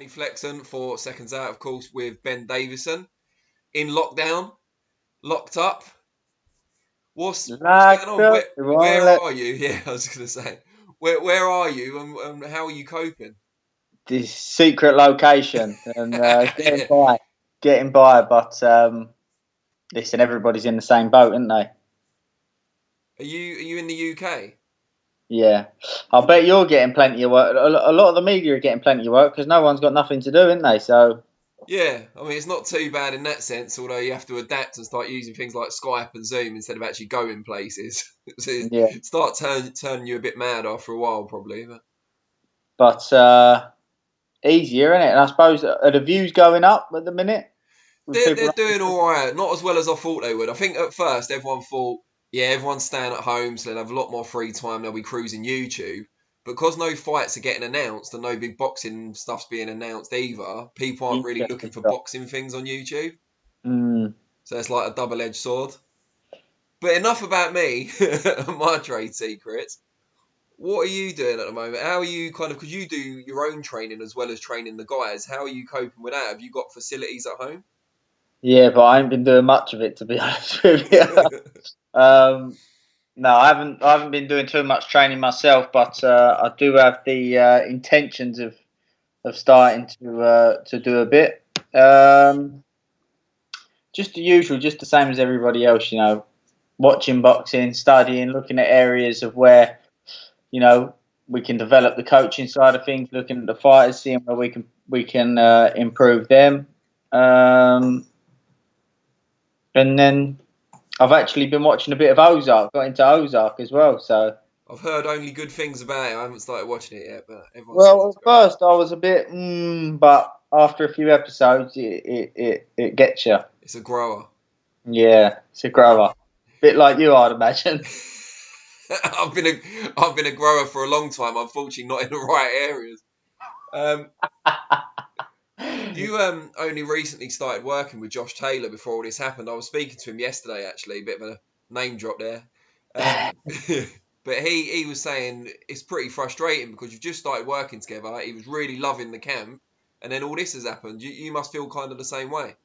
Anthony Flexon for Seconds Out, of course, with Ben Davison. In lockdown, locked up. What's going Locked on? up, you won't Where let are you? Yeah, I was going to say. Where are you and how are you coping? this secret location and Yeah. getting by. But listen, everybody's in the same boat, aren't they? Are you in the UK? Yeah, I bet you're getting plenty of work. A lot of the media are getting plenty of work because no one's got nothing to do, aren't they? So Yeah, I mean it's not too bad in that sense, although you have to adapt and start using things like Skype and Zoom instead of actually going places. So yeah, it start turning you a bit mad after a while, probably. But but easier, isn't it? And I suppose are the views going up at the minute with they're people? doing all right, not as well as I thought they would. I think at first everyone thought, yeah, everyone's staying at home, so they'll have a lot more free time. They'll be cruising YouTube. Because no fights are getting announced and no big boxing stuff's being announced either, people aren't really looking Interesting for stuff. boxing things on YouTube. Mm. So it's like a double-edged sword. But enough about me and my trade secrets. What are you doing at the moment? How are you because you do your own training as well as training the guys. How are you coping with that? Have you got facilities at home? Yeah, but I ain't been doing much of it to be honest with you. Um, No, I haven't been doing too much training myself, but I do have the intentions of starting to do a bit. Um, just the usual, just the same as everybody else. Watching boxing, studying, looking at areas of where you know we can develop the coaching side of things, looking at the fighters, seeing where we can improve them. Um, and then I've actually been watching a bit of Ozark. Got into Ozark as well, so. I've heard only good things about it. I haven't started watching it yet, but everyone says Well, it's at great. first I was a bit, but after a few episodes, it gets you. It's a grower. Yeah, it's a grower. Bit like you, I'd imagine. I've been a grower for a long time. Unfortunately, not in the right areas. Um, you only recently started working with Josh Taylor before all this happened. I was speaking to him yesterday, actually, a bit of a name drop there. Um, but he was saying it's pretty frustrating because you've just started working together. He was really loving the camp, and then all this has happened. You must feel kind of the same way.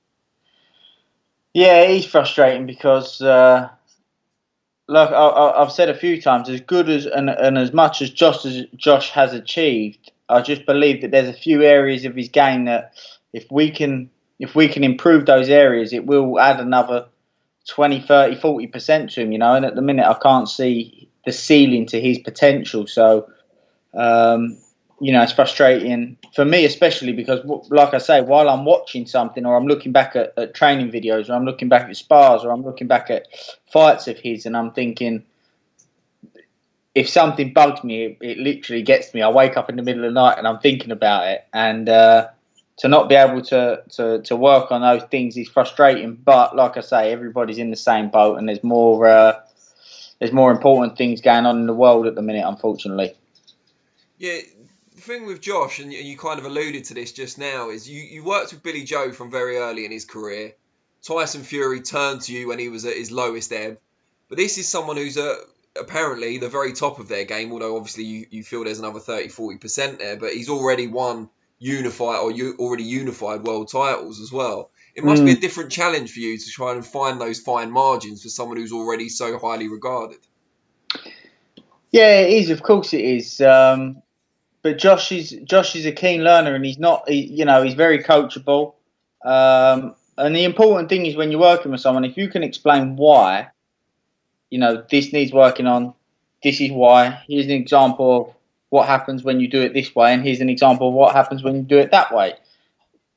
Yeah, it is frustrating because, look, I've said a few times, as good as and as much as Josh has achieved, I just believe that there's a few areas of his game that if we can if we can improve those areas, it will add another 20, 30, 40% to him, and at the minute I can't see the ceiling to his potential. So, um, it's frustrating for me, especially because, like I say, while I'm watching something or I'm looking back at training videos or I'm looking back at spars or I'm looking back at fights of his and I'm thinking, if something bugs me, it literally gets me. I wake up in the middle of the night and I'm thinking about it. And to not be able to work on those things is frustrating. But like I say, everybody's in the same boat, and there's more important things going on in the world at the minute, unfortunately. Yeah, the thing with Josh, and you kind of alluded to this just now, is you worked with Billy Joe from very early in his career. Tyson Fury turned to you when he was at his lowest ebb. But this is someone who's apparently the very top of their game, although obviously you feel there's another 30-40% there, but he's already won already unified world titles as well. It must be Mm. a different challenge for you to try and find those fine margins for someone who's already so highly regarded. Yeah, it is. Of course, it is. But Josh is a keen learner, and he's not. He's very coachable. And the important thing is when you're working with someone, if you can explain why, this needs working on. This is why. Here's an example of what happens when you do it this way, and here's an example of what happens when you do it that way.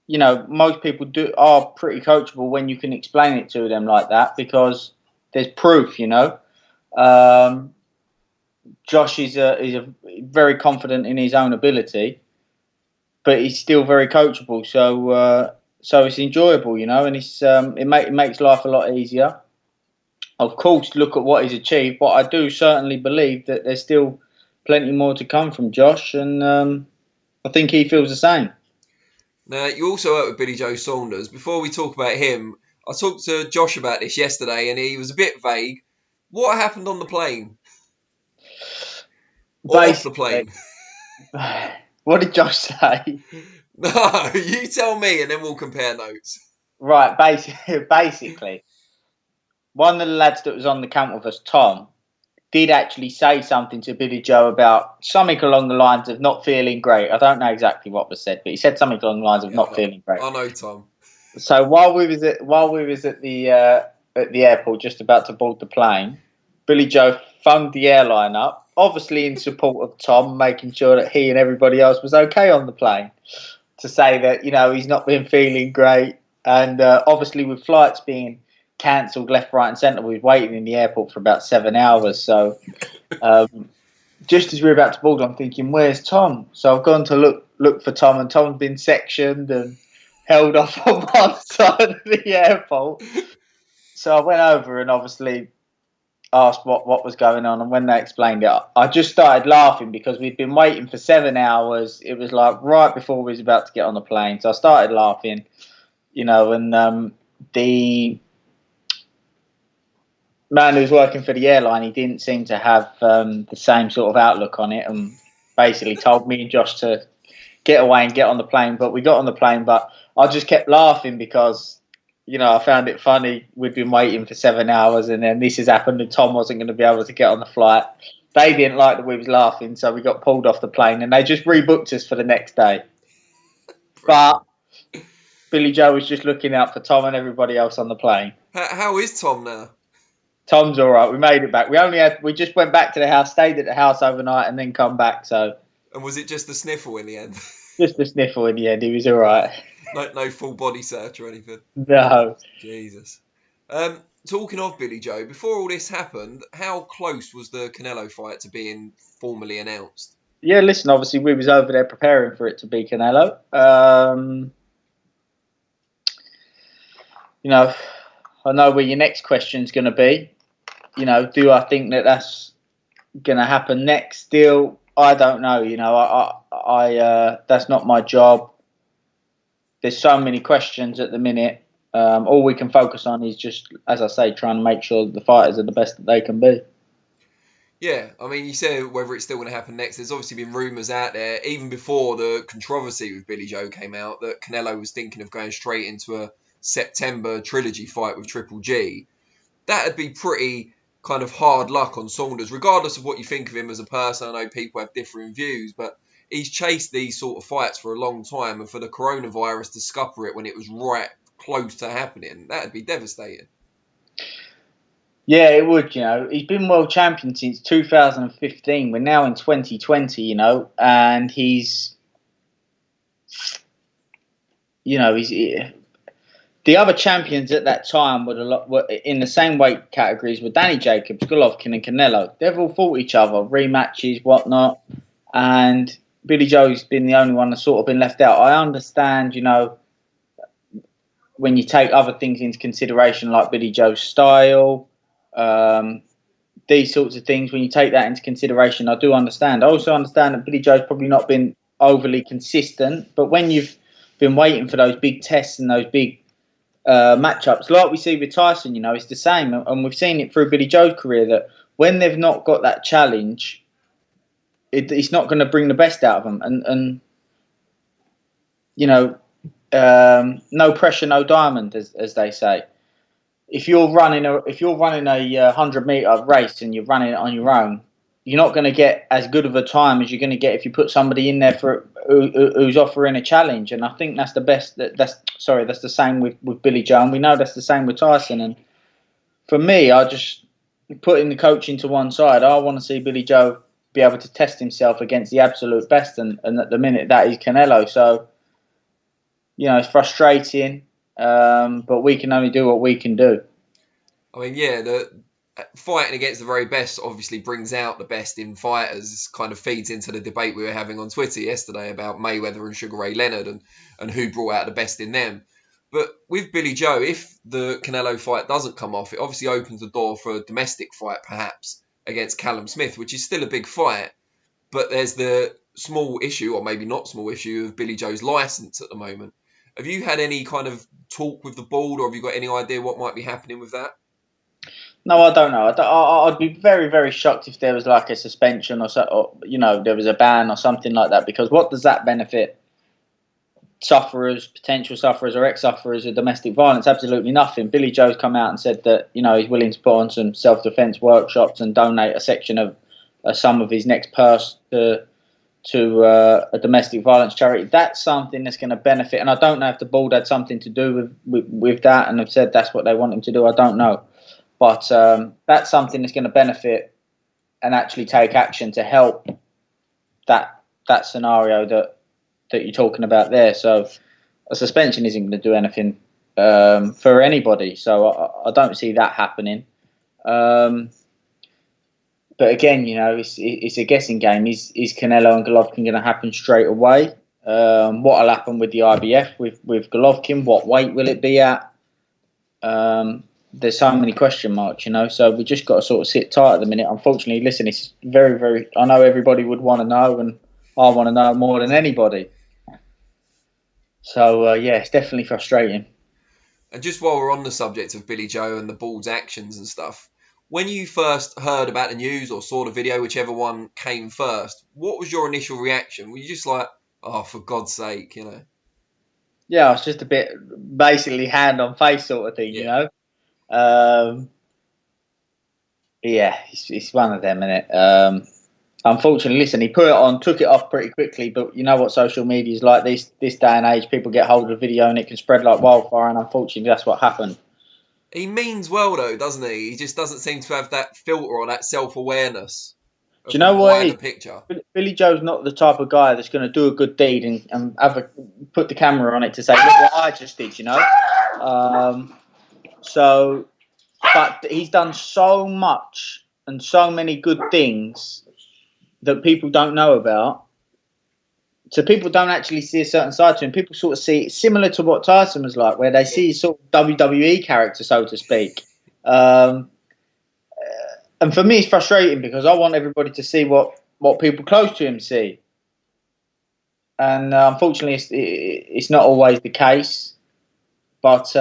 Most people are pretty coachable when you can explain it to them like that because there's proof. Um, Josh is a very confident in his own ability, but he's still very coachable. So it's enjoyable, and it makes life a lot easier. Of course, look at what he's achieved, but I do certainly believe that there's still plenty more to come from Josh, and I think he feels the same. Now, you also work with Billy Joe Saunders. Before we talk about him, I talked to Josh about this yesterday and he was a bit vague. What happened on the plane? Or off the Basically, plane? what did Josh say? No, you tell me, and then we'll compare notes. Right, basically, one of the lads that was on the camp with us, Tom, did actually say something to Billy Joe about something along the lines of not feeling great. I don't know exactly what was said, but he said something along the lines of Yeah, not feeling great. I know, Tom. So while we was at the airport, just about to board the plane, Billy Joe phoned the airline up, obviously in support of Tom, making sure that he and everybody else was okay on the plane, to say that he's not been feeling great, and obviously with flights being cancelled left, right, and centre, we was waiting in the airport for about 7 hours. So just as we were about to board, I'm thinking, "Where's Tom?" So I've gone to look for Tom, and Tom's been sectioned and held off on one side of the airport. So I went over and obviously asked what was going on, and when they explained it, I just started laughing because we'd been waiting for 7 hours. It was like right before we was about to get on the plane, so I started laughing, and the man who was working for the airline, he didn't seem to have the same sort of outlook on it, and basically told me and Josh to get away and get on the plane. But we got on the plane, but I just kept laughing because I found it funny. We'd been waiting for 7 hours, and then this has happened, and Tom wasn't going to be able to get on the flight. They didn't like that we was laughing, so we got pulled off the plane, and they just rebooked us for the next day. But Billy Joe was just looking out for Tom and everybody else on the plane. How is Tom now? Tom's all right. We made it back. We just went back to the house, stayed at the house overnight, and then come back. So. And was it just a sniffle in the end? Just a sniffle in the end. He was all right. No full body search or anything. No. Jesus. Talking of Billy Joe, before all this happened, how close was the Canelo fight to being formally announced? Yeah, listen. Obviously, we was over there preparing for it to be Canelo. I know where your next question's going to be. Do I think that that's going to happen next? Still, I don't know. I that's not my job. There's so many questions at the minute. All we can focus on is just, as I say, trying to make sure that the fighters are the best that they can be. Yeah, I mean, you said whether it's still going to happen next. There's obviously been rumours out there, even before the controversy with Billy Joe came out, that Canelo was thinking of going straight into a September trilogy fight with Triple G. That'd be pretty kind of hard luck on Saunders, regardless of what you think of him as a person. I know people have differing views, but he's chased these sort of fights for a long time, and for the coronavirus to scupper it when it was right close to happening, that'd be devastating. Yeah, it would. He's been world champion since 2015. We're now in 2020. And he's the other champions at that time were in the same weight categories with Danny Jacobs, Golovkin, and Canelo. They've all fought each other, rematches, whatnot, and Billy Joe's been the only one that's sort of been left out. I understand, when you take other things into consideration, like Billy Joe's style, these sorts of things, when you take that into consideration, I do understand. I also understand that Billy Joe's probably not been overly consistent, but when you've been waiting for those big tests and those big matchups, like we see with Tyson, it's the same, and we've seen it through Billy Joe's career that when they've not got that challenge, it's not going to bring the best out of them, and no pressure, no diamond, as they say. If you're running a 100-meter race and you're running it on your own, you're not going to get as good of a time as you're going to get if you put somebody in there who's offering a challenge. And I think that's the best. That's the same with Billy Joe, and we know that's the same with Tyson. And for me, I just putting the coaching to one side. I want to see Billy Joe be able to test himself against the absolute best, and at the minute that is Canelo. So it's frustrating, but we can only do what we can do. I mean, yeah, the fighting against the very best obviously brings out the best in fighters. This kind of feeds into the debate we were having on Twitter yesterday about Mayweather and Sugar Ray Leonard and who brought out the best in them. But with Billy Joe, if the Canelo fight doesn't come off, it obviously opens the door for a domestic fight, perhaps, against Callum Smith, which is still a big fight. But there's the small issue, or maybe not small issue, of Billy Joe's licence at the moment. Have you had any kind of talk with the board, or have you got any idea what might be happening with that? No, I don't know. I'd be very, very shocked if there was like a suspension or there was a ban or something like that. Because what does that benefit sufferers, potential sufferers or ex-sufferers of domestic violence? Absolutely nothing. Billy Joe's come out and said that, you know, he's willing to put on some self-defense workshops and donate a section of a sum of his next purse to a domestic violence charity. That's something that's going to benefit. And I don't know if the board had something to do with that and have said that's what they want him to do. I don't know. But that's something that's going to benefit and actually take action to help that scenario that you're talking about there. So a suspension isn't going to do anything for anybody. So I don't see that happening. But again, you know, it's a guessing game. Is Canelo and Golovkin going to happen straight away? What will happen with the IBF with Golovkin? What weight will it be at? There's so many question marks, you know. So we just got to sort of sit tight at the minute. Unfortunately, listen, it's very, very. I know everybody would want to know, and I want to know more than anybody. So yeah, it's definitely frustrating. And just while we're on the subject of Billy Joe and the board's actions and stuff, when you first heard about the news or saw the video, whichever one came first, what was your initial reaction? Were you just like, oh, for God's sake, you know? Yeah, it's just a bit basically hand on face sort of thing, you know? Yeah, it's one of them, innit? Unfortunately, listen, he put it on, took it off pretty quickly, but you know what social media is like this day and age. People get hold of a video and it can spread like wildfire, and unfortunately that's what happened. He means well, though, doesn't he? He just doesn't seem to have that filter or that self-awareness. Do you know what? Picture. Billy Joe's not the type of guy that's going to do a good deed and put the camera on it to say, look what I just did, you know? But he's done so much and so many good things that people don't know about. So people don't actually see a certain side to him. People sort of see it similar to what Tyson was like, where they see his sort of WWE character, so to speak. And for me, it's frustrating because I want everybody to see what people close to him see. And unfortunately, it's not always the case. But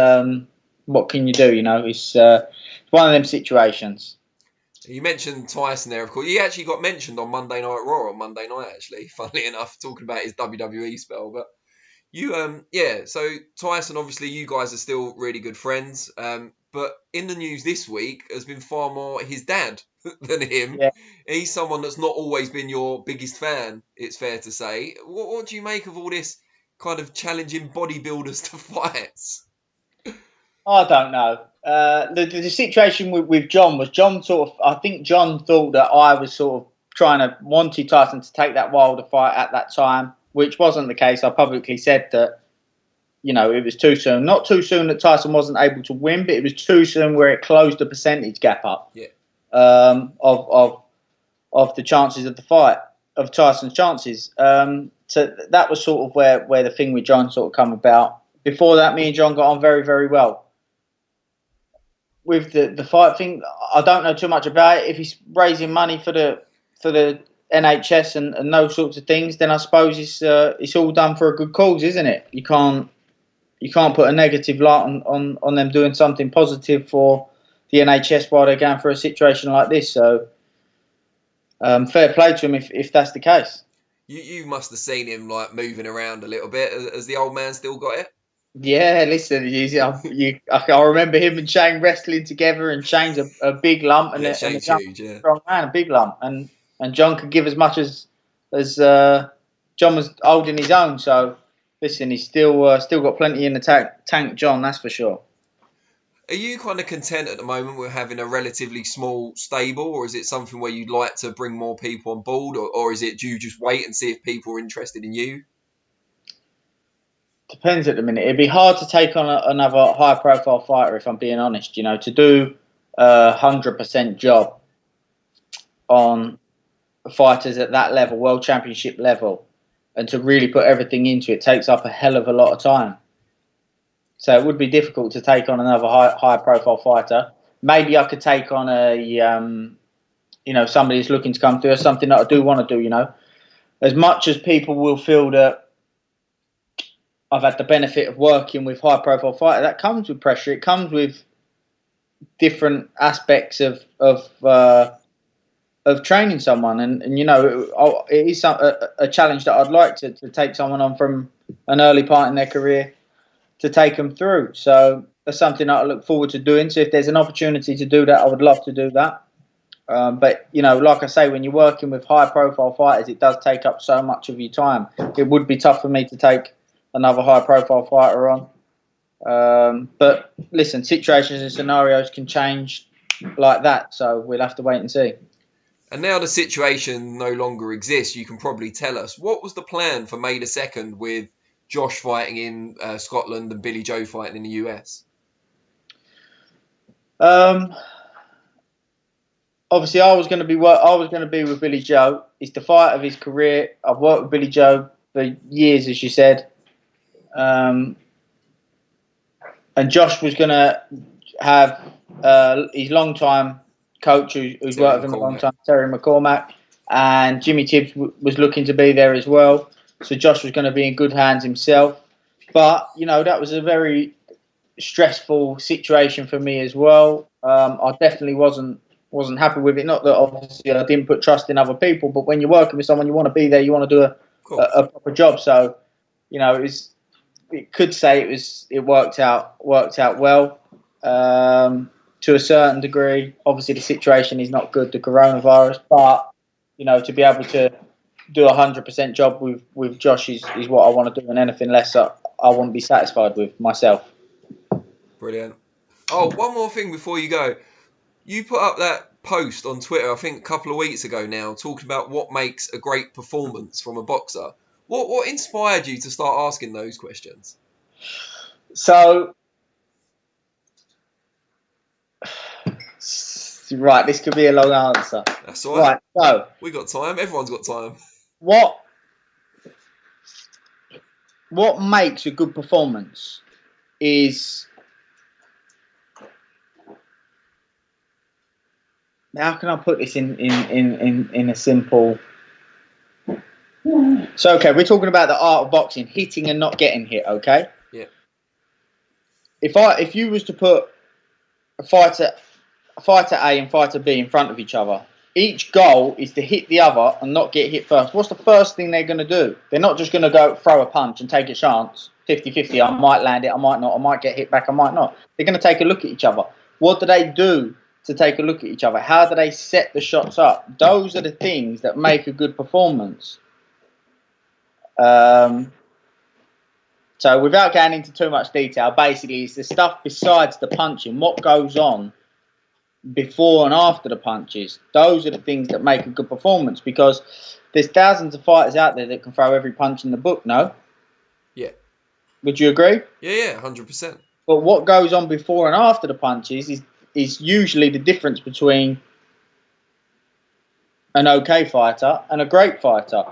what can you do? You know, it's one of them situations. You mentioned Tyson there, of course. He actually got mentioned on Monday Night Raw on Monday night, actually, funnily enough, talking about his WWE spell. But you, so Tyson, obviously, you guys are still really good friends. But in the news this week has been far more his dad than him. Yeah. He's someone that's not always been your biggest fan, it's fair to say. What do you make of all this kind of challenging bodybuilders to fights? I don't know. The situation with John was I think John thought that I was sort of wanted Tyson to take that Wilder fight at that time, which wasn't the case. I publicly said that, you know, it was too soon. Not too soon that Tyson wasn't able to win, but it was too soon where it closed the percentage gap up. Yeah. Of the chances of the fight, of Tyson's chances. So that was sort of where the thing with John sort of come about. Before that, me and John got on very, very well. With the fight thing, I don't know too much about it. If he's raising money for the NHS and those sorts of things, then I suppose it's all done for a good cause, isn't it? You can't put a negative light on them doing something positive for the NHS while they're going through a situation like this. So fair play to him if that's the case. You must have seen him like moving around a little bit. Has the old man still got it? Yeah, listen, I remember him and Shane wrestling together, and Shane's a big lump, and Shane's huge, yeah. Strong man, a big lump, and John could give as much as John was holding his own. So listen, he's still got plenty in the tank, John, that's for sure. Are you kind of content at the moment with having a relatively small stable, or is it something where you'd like to bring more people on board, or is it do you just wait and see if people are interested in you? Depends at the minute. It'd be hard to take on another high-profile fighter, if I'm being honest. You know, to do a 100% job on fighters at that level, world championship level, and to really put everything into it takes up a hell of a lot of time. So it would be difficult to take on another high-profile fighter. Maybe I could take on somebody who's looking to come through, or something that I do want to do. You know, as much as people will feel that I've had the benefit of working with high-profile fighters, that comes with pressure. It comes with different aspects of of training someone, and you know, it is a challenge that I'd like to take someone on from an early part in their career to take them through. So that's something that I look forward to doing. So if there's an opportunity to do that, I would love to do that. But you know, like I say, when you're working with high-profile fighters, it does take up so much of your time. It would be tough for me to take another high-profile fighter on. But listen, situations and scenarios can change like that, so we'll have to wait and see. And now the situation no longer exists. You can probably tell us, what was the plan for May the 2nd with Josh fighting in Scotland and Billy Joe fighting in the US? Obviously, I was going to be with Billy Joe. It's the fight of his career. I've worked with Billy Joe for years, as you said. And Josh was going to have his long-time coach, who's worked with him a long time, Terry McCormack, and Jimmy Tibbs was looking to be there as well. So Josh was going to be in good hands himself. But, you know, that was a very stressful situation for me as well. I definitely wasn't happy with it. Not that obviously I didn't put trust in other people, but when you're working with someone, you want to be there, you want to do a proper job. So, you know, it worked out well. To a certain degree, obviously the situation is not good, the coronavirus, but you know, to be able to do 100% job with Josh is what I want to do, and anything less I won't be satisfied with myself. Brilliant. Oh, one more thing before you go. You put up that post on Twitter, I think a couple of weeks ago now, talking about what makes a great performance from a boxer. What inspired you to start asking those questions? So, right, this could be a long answer. That's all right. So we got time. Everyone's got time. What makes a good performance is, how can I put this in a simple? So okay, we're talking about the art of boxing, hitting and not getting hit. Okay. Yeah. If you was to put a fighter A and fighter B in front of each other, each goal is to hit the other and not get hit first. What's the first thing they're going to do? They're not just going to go throw a punch and take a chance, 50-50. I might land it, I might not. I might get hit back, I might not. They're going to take a look at each other. What do they do to take a look at each other? How do they set the shots up? Those are the things that make a good performance. So without going into too much detail, basically it's the stuff besides the punching, what goes on before and after the punches. Those are the things that make a good performance, because there's thousands of fighters out there that can throw every punch in the book, no? Yeah. Would you agree? Yeah, 100%. But what goes on before and after the punches is usually the difference between an okay fighter and a great fighter.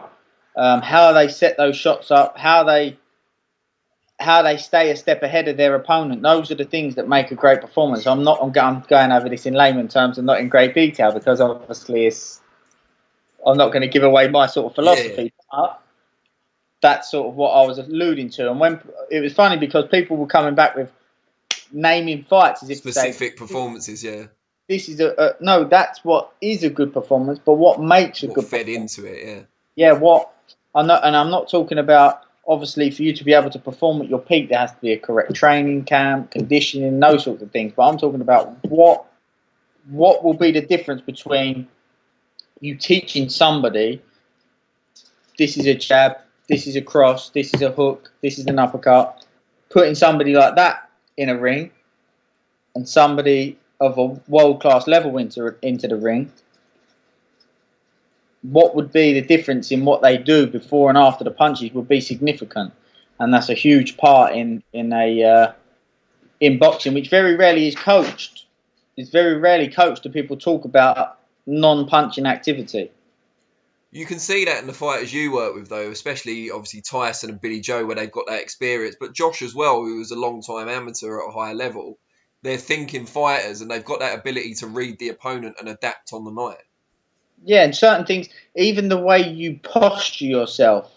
How they set those shots up, how they stay a step ahead of their opponent. Those are the things that make a great performance. I'm going over this in layman terms and not in great detail, because obviously I'm not going to give away my sort of philosophy. Yeah. But that's sort of what I was alluding to. And when it was funny, because people were coming back with naming fights as if specific performances. Yeah. This is no. That's what is a good performance, but what makes a good fed into it. Yeah. Yeah. What I'm not talking about. Obviously, for you to be able to perform at your peak, there has to be a correct training camp, conditioning, those sorts of things. But I'm talking about what will be the difference between you teaching somebody, this is a jab, this is a cross, this is a hook, this is an uppercut, putting somebody like that in a ring, and somebody of a world-class level into the ring. What would be the difference in what they do before and after the punches would be significant, and that's a huge part in boxing, which very rarely is coached. It's very rarely coached, and people talk about non-punching activity. You can see that in the fighters you work with, though, especially obviously Tyson and Billy Joe, where they've got that experience. But Josh as well, who was a long-time amateur at a higher level, they're thinking fighters, and they've got that ability to read the opponent and adapt on the night. Yeah, and certain things, even the way you posture yourself,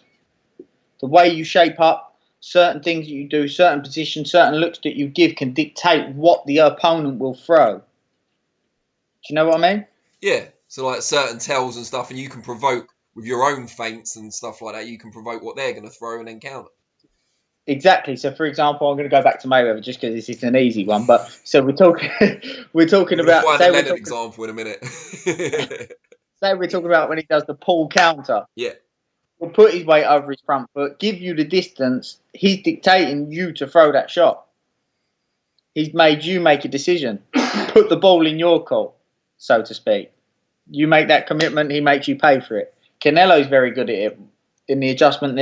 the way you shape up, certain things that you do, certain positions, certain looks that you give can dictate what the opponent will throw. Do you know what I mean? Yeah. So like certain tells and stuff, and you can provoke with your own feints and stuff like that. You can provoke what they're going to throw and then counter. Exactly. So, for example, I'm going to go back to Mayweather just because this is an easy one. But so we're talking, we're talking We're going to about. find a Leonard example in a minute. Say we're talking about when he does the pull counter. Yeah. He'll put his weight over his front foot, give you the distance. He's dictating you to throw that shot. He's made you make a decision. Put the ball in your court, so to speak. You make that commitment, he makes you pay for it. Canelo's very good at it in the adjustments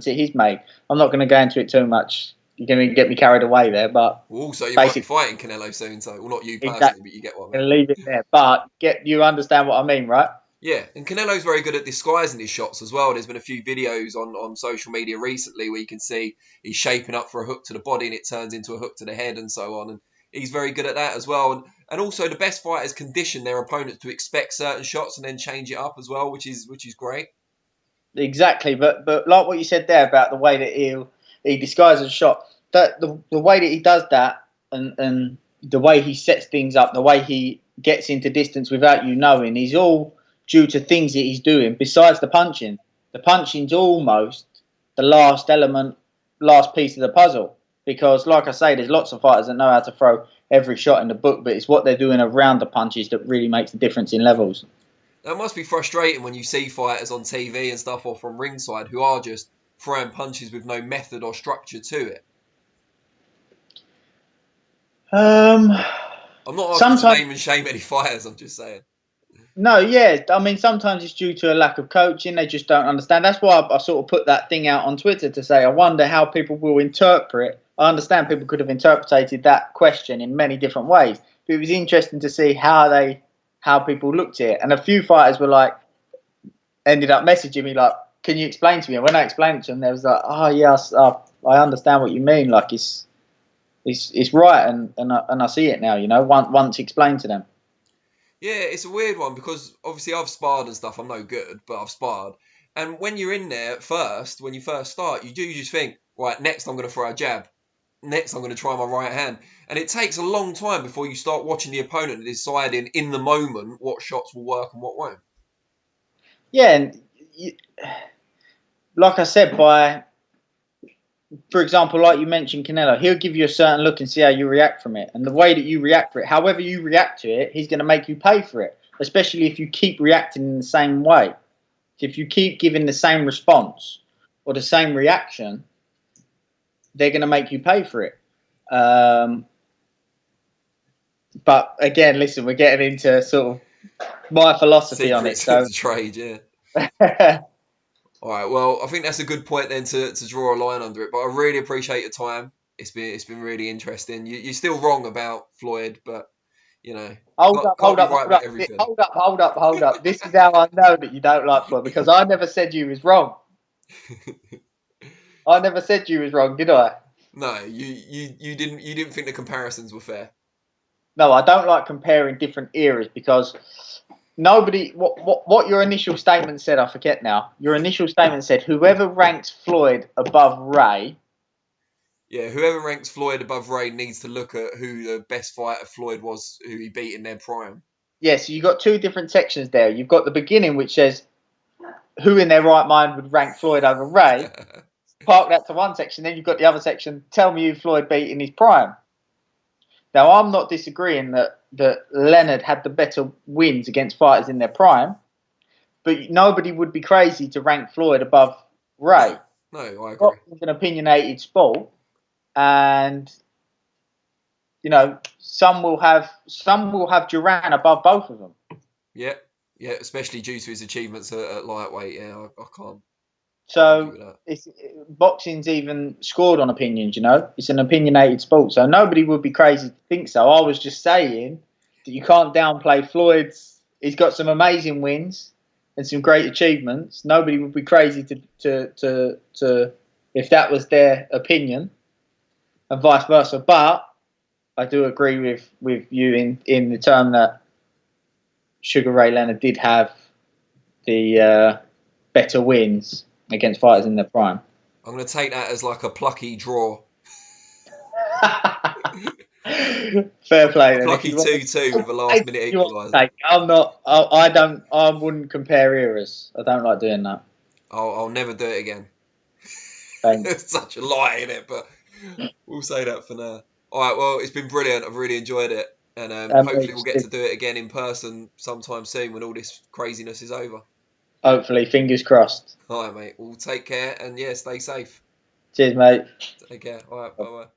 that he's made. I'm not going to go into it too much. You're going to get me carried away there, but well, also you might be fighting Canelo soon, so well, not you personally, exactly, but you get what I mean. I'm going to leave it there, but you understand what I mean, right? Yeah, and Canelo's very good at disguising his shots as well. There's been a few videos on social media recently where you can see he's shaping up for a hook to the body and it turns into a hook to the head and so on. And he's very good at that as well. And also the best fighters condition their opponents to expect certain shots and then change it up as well, which is great. Exactly, but like what you said there about the way that he disguises a shot, that the way that he does that and the way he sets things up, the way he gets into distance without you knowing, is all due to things that he's doing besides the punching. The punching's almost the last element, last piece of the puzzle. Because, like I say, there's lots of fighters that know how to throw every shot in the book, but it's what they're doing around the punches that really makes the difference in levels. That must be frustrating when you see fighters on TV and stuff or from ringside who are just throwing punches with no method or structure to it. I'm not asking to name and shame any fighters, I'm just saying. No, yeah. I mean, sometimes it's due to a lack of coaching. They just don't understand. That's why I sort of put that thing out on Twitter to say, I wonder how people will interpret. I understand people could have interpreted that question in many different ways. But it was interesting to see how people looked at it. And a few fighters were like, ended up messaging me like, can you explain to me? And when I explained it to them, they was like, oh, yes, I understand what you mean. Like, it's right. And I see it now, you know, once explained to them. Yeah, it's a weird one because obviously I've sparred and stuff. I'm no good, but I've sparred. And when you're in there first, when you first start, you just think, right, next I'm going to throw a jab. Next I'm going to try my right hand. And it takes a long time before you start watching the opponent and deciding in the moment what shots will work and what won't. Yeah, and like I said, for example, like you mentioned Canelo, he'll give you a certain look and see how you react from it. And the way that you react to it, however you react to it, he's going to make you pay for it, especially if you keep reacting in the same way. If you keep giving the same response or the same reaction, they're going to make you pay for it. But again, listen, we're getting into sort of my philosophy on it. So the trade, yeah. All right, well, I think that's a good point then to draw a line under it. But I really appreciate your time. It's been really interesting. You're still wrong about Floyd, but you know, hold up. This is how I know that you don't like Floyd, because I never said you was wrong. I never said you was wrong, did I? No, you didn't think the comparisons were fair. No, I don't like comparing different eras because nobody. What your initial statement said, I forget now. Your initial statement said whoever ranks Floyd above Ray. Yeah, whoever ranks Floyd above Ray needs to look at who the best fighter Floyd was, who he beat in their prime. Yeah, so you've got two different sections there. You've got the beginning, which says who in their right mind would rank Floyd over Ray. Park that to one section. Then you've got the other section, tell me who Floyd beat in his prime. Now, I'm not disagreeing that Leonard had the better wins against fighters in their prime, but nobody would be crazy to rank Floyd above Ray. No, I agree. It's an opinionated sport, and you know some will have Duran above both of them. Yeah, especially due to his achievements at lightweight. Yeah, I can't. So boxing's even scored on opinions, you know. It's an opinionated sport, so nobody would be crazy to think so. I was just saying that you can't downplay Floyd's. He's got some amazing wins and some great achievements. Nobody would be crazy to if that was their opinion, and vice versa. But I do agree with you in the term that Sugar Ray Leonard did have the better wins against fighters in their prime. I'm going to take that as like a plucky draw. Fair play then. Lucky 2-2 with a last minute equaliser. I'm not. I don't. I wouldn't compare eras. I don't like doing that. I'll never do it again. Thanks. It's such a lie in it, but we'll say that for now. All right, well, it's been brilliant. I've really enjoyed it. And hopefully we'll get to do it again in person sometime soon when all this craziness is over. Hopefully, fingers crossed. All right, mate. Well, take care and, yeah, stay safe. Cheers, mate. Take care. All right, bye-bye.